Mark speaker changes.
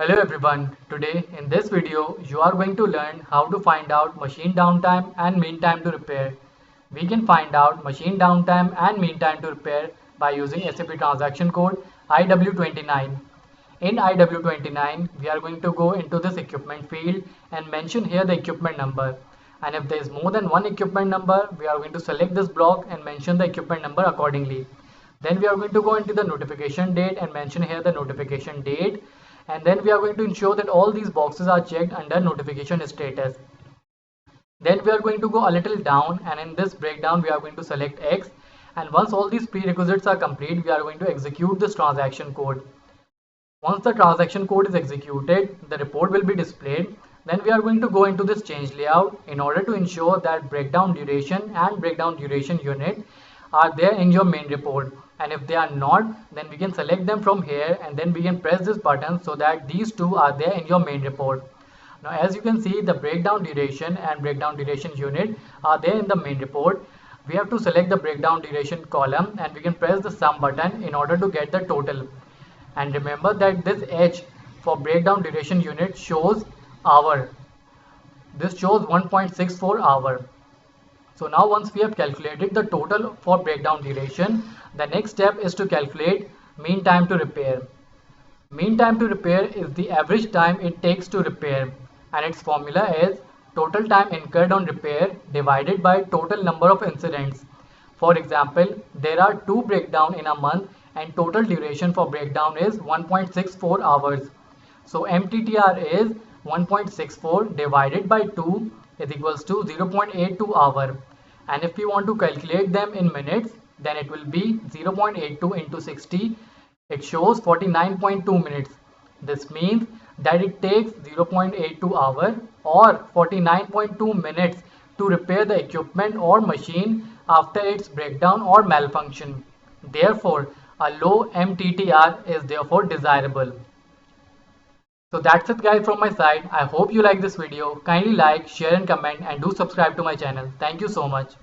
Speaker 1: Hello everyone, today in this video you are going to learn how to find out machine downtime and mean time to repair. We can find out machine downtime and mean time to repair by using SAP transaction code IW29. In IW29 we are going to go into this equipment field and mention here the equipment number. And if there is more than one equipment number, we are going to select this block and mention the equipment number accordingly. Then we are going to go into the notification date and mention here the notification date, and then we are going to ensure that all these boxes are checked under notification status. Then we are going to go a little down, and in this breakdown we are going to select X, and once all these prerequisites are complete we are going to execute this transaction code. Once the transaction code is executed, the report will be displayed. Then we are going to go into this change layout in order to ensure that breakdown duration and breakdown duration unit are there in your main report, and if they are not, then we can select them from here and then we can press this button so that these two are there in your main report. Now as you can see, the breakdown duration and breakdown duration unit are there in the main report. We have to select the breakdown duration column and we can press the sum button in order to get the total. And remember that this H for breakdown duration unit shows hour. This shows 1.64 hour. So now once we have calculated the total for breakdown duration, the next step is to calculate mean time to repair. Mean time to repair is the average time it takes to repair, and its formula is total time incurred on repair divided by total number of incidents. For example, there are 2 breakdown in a month and total duration for breakdown is 1.64 hours. So MTTR is 1.64 divided by 2 is equals to 0.82 hour, and if we want to calculate them in minutes, then it will be 0.82 into 60. It shows 49.2 minutes. This means that it takes 0.82 hour or 49.2 minutes to repair the equipment or machine after its breakdown or malfunction. Therefore, a low MTTR is therefore desirable. So that's it guys from my side. I hope you like this video. Kindly like, share and comment, and do subscribe to my channel. Thank you so much.